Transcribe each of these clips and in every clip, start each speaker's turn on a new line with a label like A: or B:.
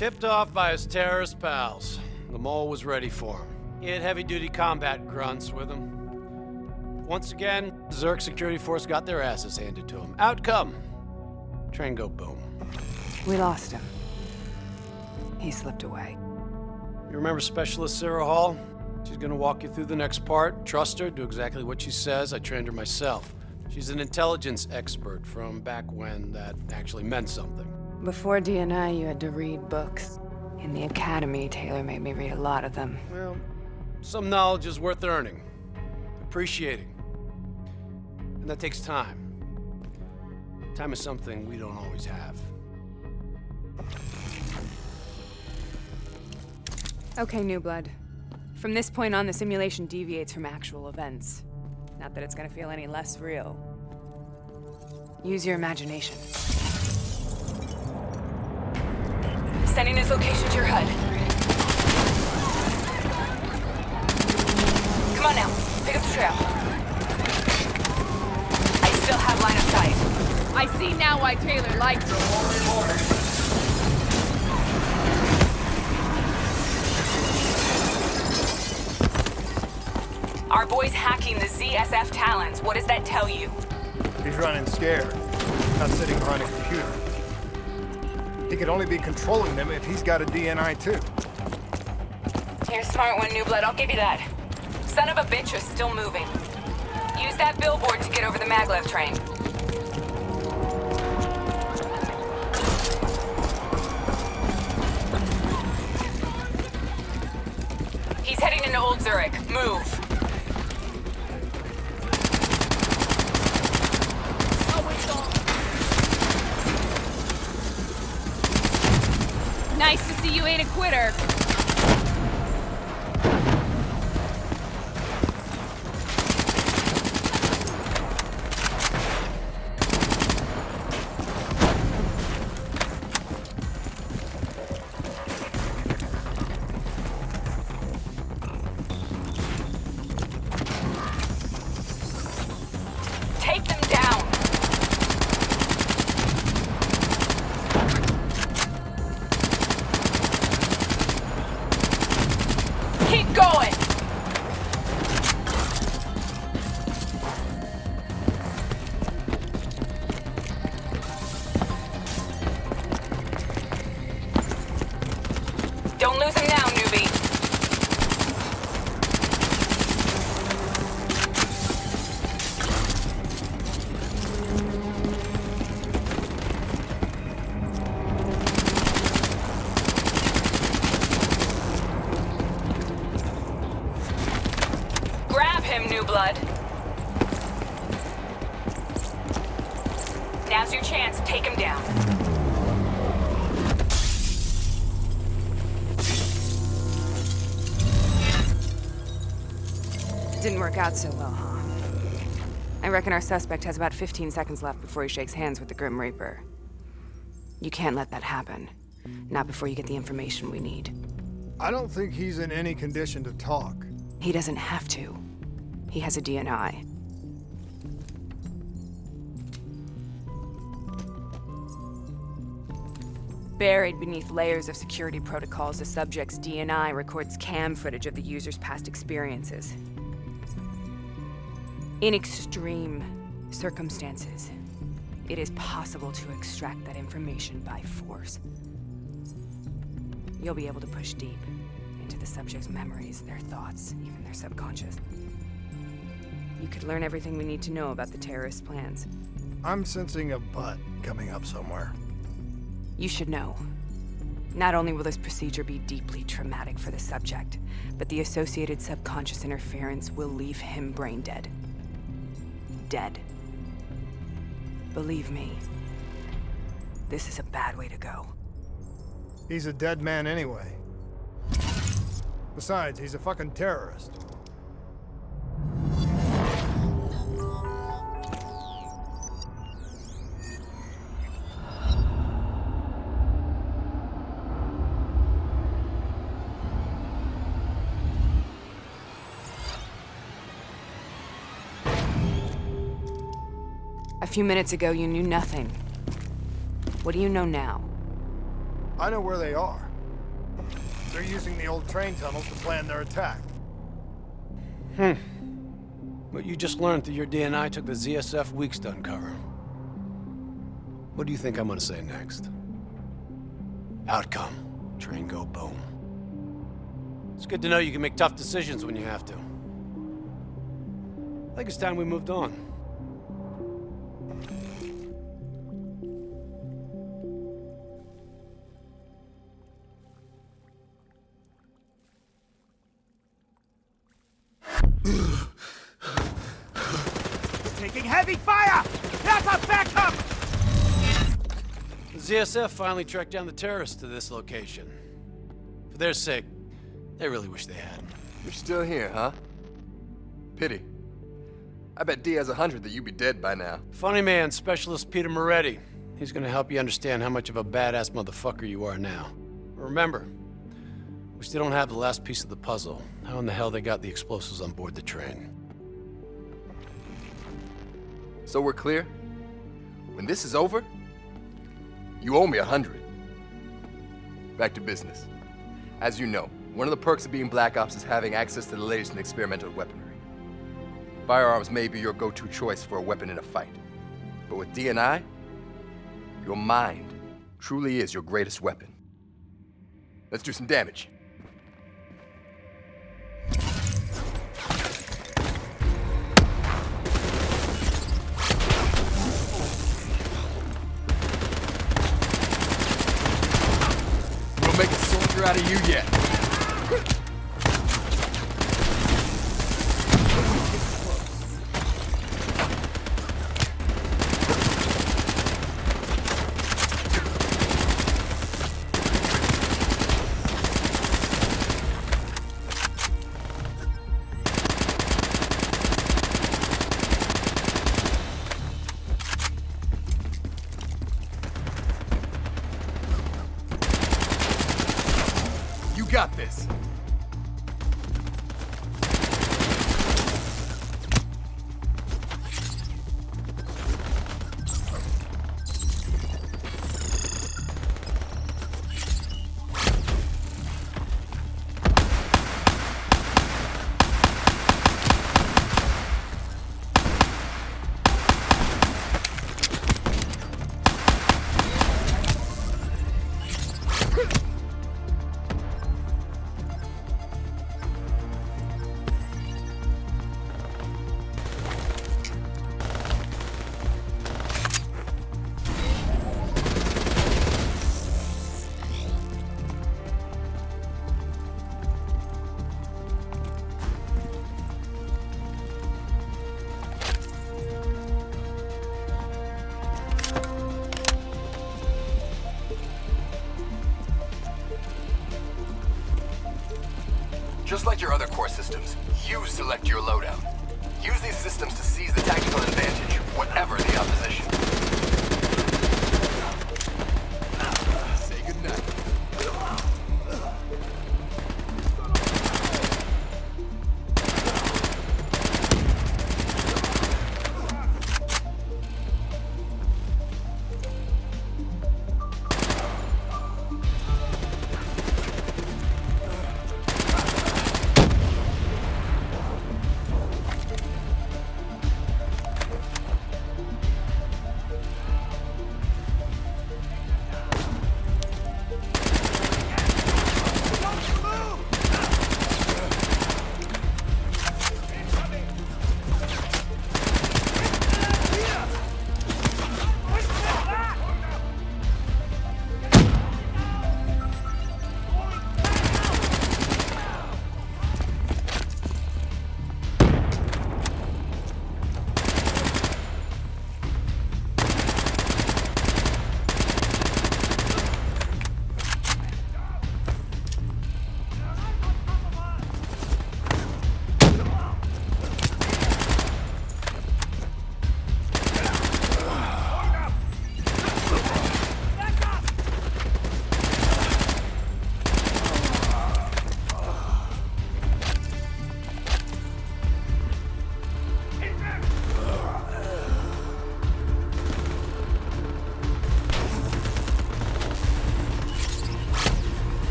A: Tipped off by his terrorist pals. The mole was ready for him. He had heavy-duty combat grunts with him. Once again, Zerk security force got their asses handed to him. Outcome: train go boom.
B: We lost him. He slipped away.
A: You remember Specialist Sarah Hall? She's gonna walk you through the next part. Trust her, do exactly what she says. I trained her myself. She's an intelligence expert from back when that actually meant something.
B: Before DNI, you had to read books. In the academy, Taylor made me read a lot of them.
A: Well, some knowledge is worth earning, appreciating. And that takes time. Time is something we don't always have.
B: Okay, New Blood. From this point on, the simulation deviates from actual events. Not that it's gonna feel any less real. Use your imagination. Sending his location to your HUD. Come on now, pick up the trail. I still have line of sight.
C: I see now why Taylor liked you.
B: Our boy's hacking the ZSF Talons. What does that tell you?
D: He's running scared, not sitting behind a computer. He could only be controlling them if he's got a DNI too.
B: You're a smart one, New Blood, I'll give you that. Son of a bitch is still moving. Use that billboard to get over the maglev train. He's heading into Old Zurich. Move.
C: Nice to see you ain't a quitter.
B: Take them down. Keep going! Don't lose him now, newbie. Grab him, New Blood. Now's your chance. Take him down. Didn't work out so well, huh? I reckon our suspect has about 15 seconds left before he shakes hands with the Grim Reaper. You can't let that happen. Not before you get the information we need.
D: I don't think he's in any condition to talk.
B: He doesn't have to. He has a DNI. Buried beneath layers of security protocols, the subject's DNI records cam footage of the user's past experiences. In extreme circumstances, it is possible to extract that information by force. You'll be able to push deep into the subject's memories, their thoughts, even their subconscious. You could learn everything we need to know about the terrorist plans.
D: I'm sensing a butt coming up somewhere.
B: You should know. Not only will this procedure be deeply traumatic for the subject, but the associated subconscious interference will leave him brain dead. Dead. Believe me, this is a bad way to go.
D: He's a dead man anyway. Besides, he's a fucking terrorist.
B: A few minutes ago, you knew nothing. What do you know now?
D: I know where they are. they're using the old train tunnels to plan their attack.
A: What you just learned through your DNI took the ZSF weeks to uncover. What do you think I'm gonna say next? Outcome. Train go boom. It's good to know you can make tough decisions when you have to. I think it's time we moved on.
E: Taking heavy fire! That's a backup!
A: The ZSF finally tracked down the terrorists to this location. For their sake, they really wish they had.
F: You're still here, huh? Pity. I bet D has 100 that you'd be dead by now.
A: Funny man, Specialist Peter Moretti. He's gonna help you understand how much of a badass motherfucker you are now. Remember, we still don't have the last piece of the puzzle. How in the hell they got the explosives on board the train?
F: So we're clear? When this is over, you owe me 100. Back to business. As you know, one of the perks of being Black Ops is having access to the latest in experimental weaponry. Firearms may be your go-to choice for a weapon in a fight. But with DNI, your mind truly is your greatest weapon. Let's do some damage. We'll make a soldier out of you yet. You got this. Just like your other core systems, you select your loadout. Use these systems to seize the tactical advantage, whatever the opposition. Say goodnight.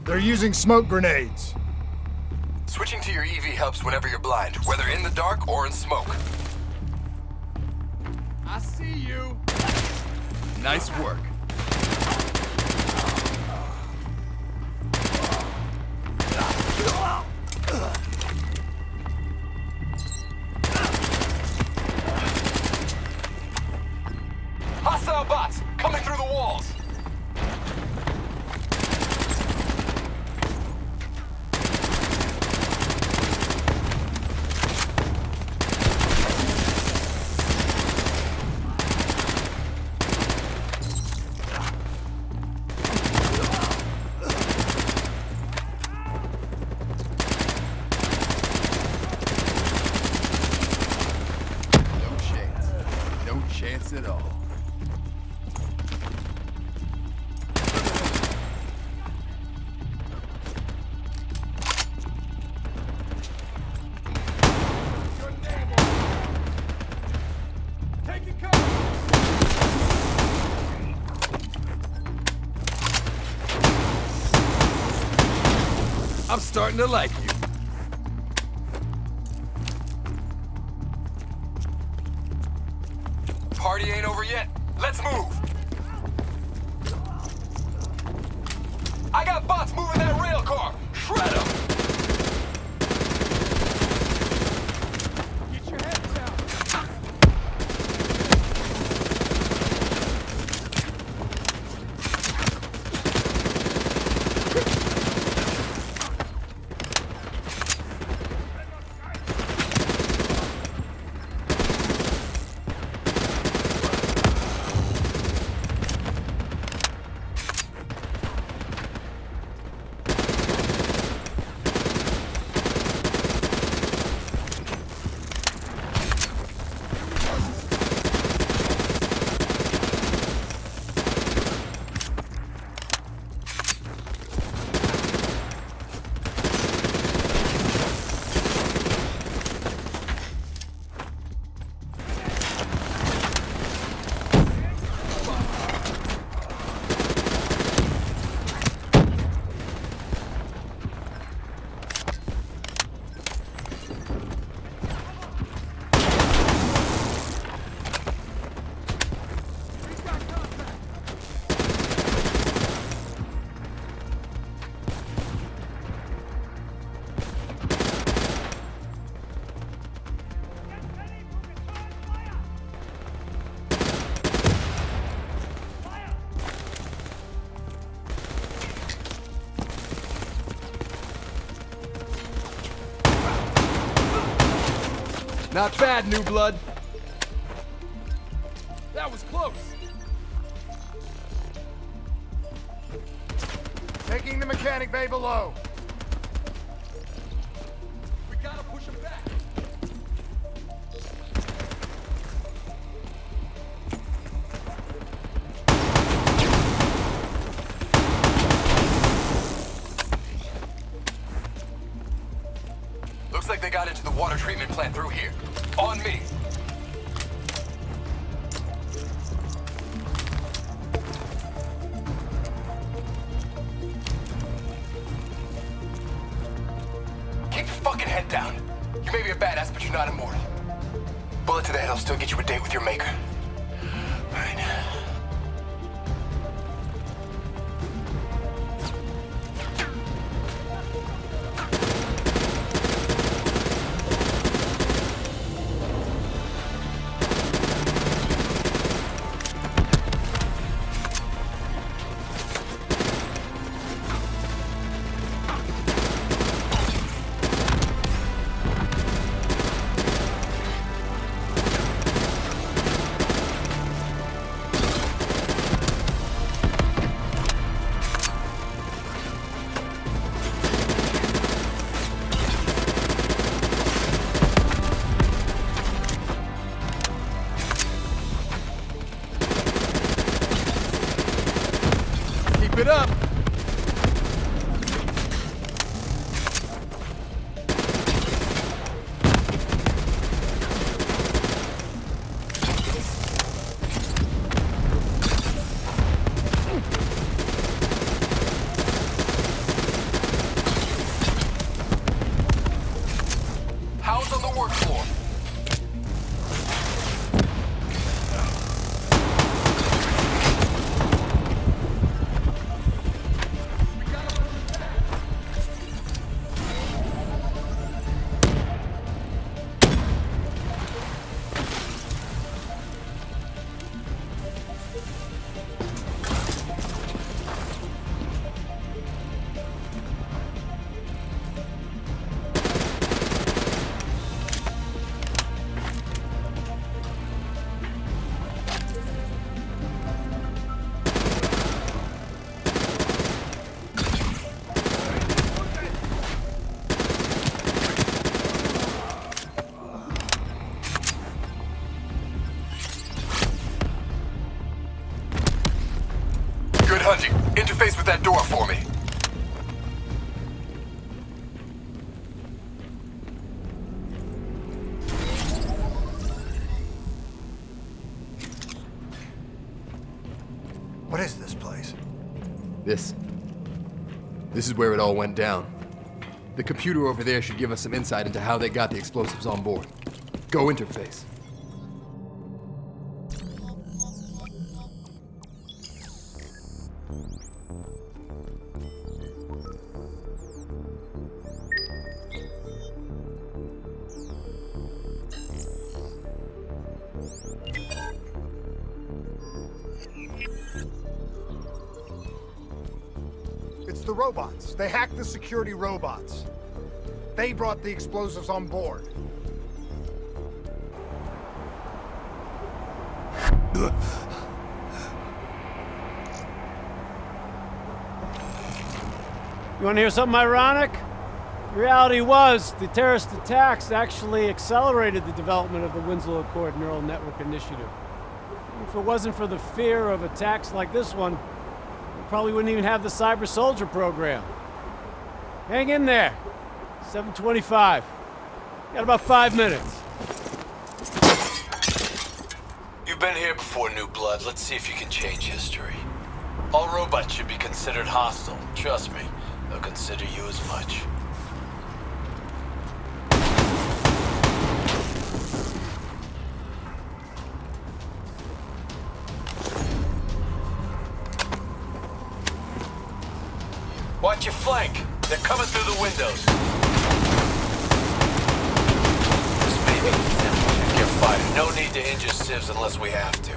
D: They're using smoke grenades.
F: Switching to your EV helps whenever you're blind, whether in the dark or in smoke.
E: I see you.
F: Nice work. Hostile bots coming through the walls. No chance. No chance at all.
E: Taking cover.
F: I'm starting to like you. Party ain't over yet. Let's move. I got bots moving that rail car. Shred them.
E: Get your heads down.
F: Not bad, new blood. That was close.
D: Taking the mechanic bay below.
F: We gotta push him back. Looks like they got into the water treatment plant through here. On me. Keep your fucking head down. You may be a badass, but you're not immortal. Bullet to the head will still get you a date with your maker. All right. Keep it up. Tunji, interface with that door for me.
D: What is this place?
F: This is where it all went down. The computer over there should give us some insight into how they got the explosives on board. Go interface.
D: It's the robots. They hacked the security robots. They brought the explosives on board.
A: You want to hear something ironic? The reality was, the terrorist attacks actually accelerated the development of the Winslow Accord Neural Network Initiative. If it wasn't for the fear of attacks like this one, we probably wouldn't even have the Cyber Soldier program. Hang in there. 7:25. Got about 5 minutes.
G: You've been here before, New Blood. Let's see if you can change history. All robots should be considered hostile. Trust me, they'll consider you as much. Watch your flank. They're coming through the windows. This may be check your fire. No need to injure civs unless we have to.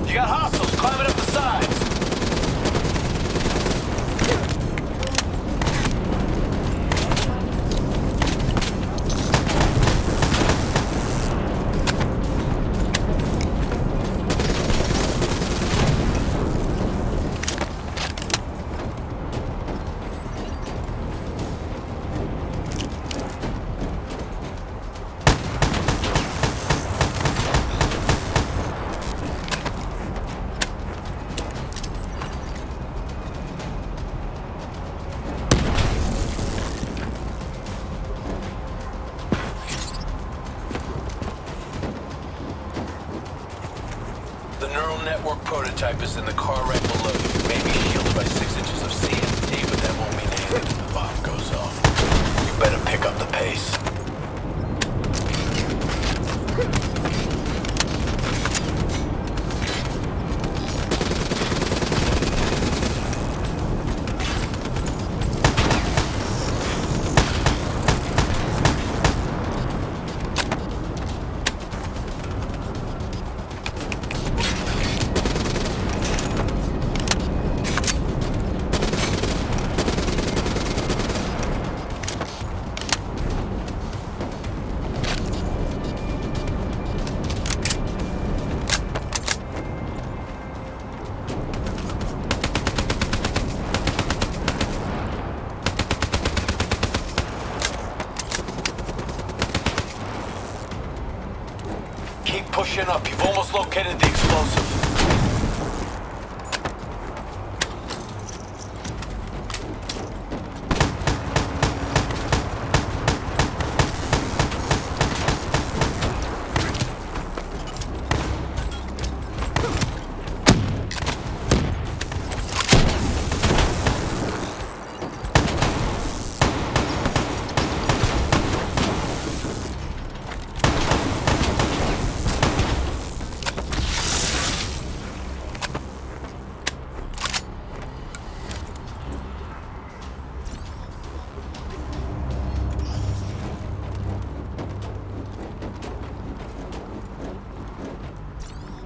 G: You got hostiles climbing up the sides. The neural network prototype is in the car right below you. It may be shielded by 6 inches of CMT, but that won't mean anything if the bomb goes off. You better pick up the pace. Keep pushing up. You've almost located the explosive.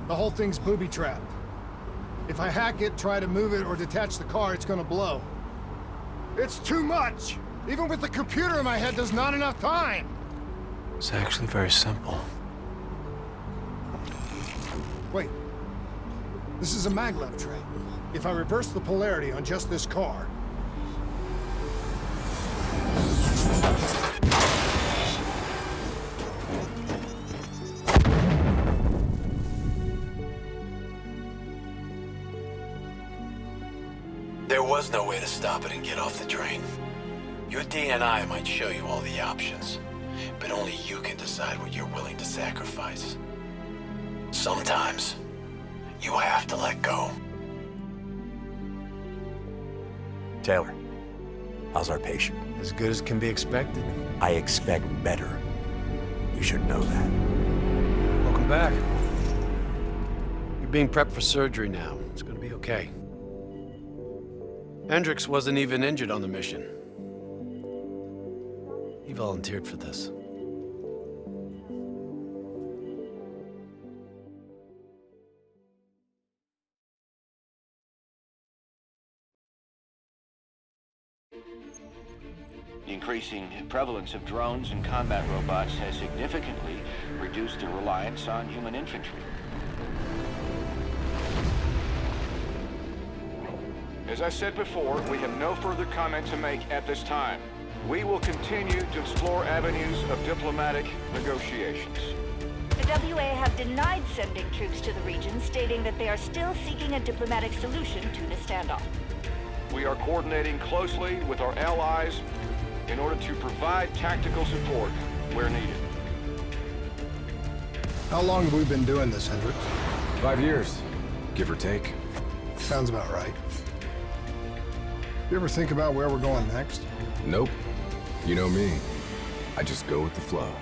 D: The whole thing's booby-trapped. If I hack it, try to move it, or detach the car, it's gonna blow. It's too much! Even with the computer in my head, there's not enough time!
A: It's actually very simple.
D: Wait. This is a maglev tray. If I reverse the polarity on just this car...
G: There was no way to stop it and get off the train. Your DNI might show you all the options, but only you can decide what you're willing to sacrifice. Sometimes, you have to let go.
H: Taylor, how's our patient?
A: As good as can be expected.
H: I expect better. You should know that.
A: Welcome back. You're being prepped for surgery now. It's gonna be okay. Hendricks wasn't even injured on the mission. He volunteered for this.
I: The increasing prevalence of drones and combat robots has significantly reduced the reliance on human infantry.
J: As I said before, we have no further comment to make at this time. We will continue to explore avenues of diplomatic negotiations.
K: The WA have denied sending troops to the region, stating that they are still seeking a diplomatic solution to the standoff.
J: We are coordinating closely with our allies in order to provide tactical support where needed.
D: How long have we been doing this, Hendricks?
L: 5 years, give or take.
D: Sounds about right. You ever think about where we're going next?
L: Nope. You know me. I just go with the flow.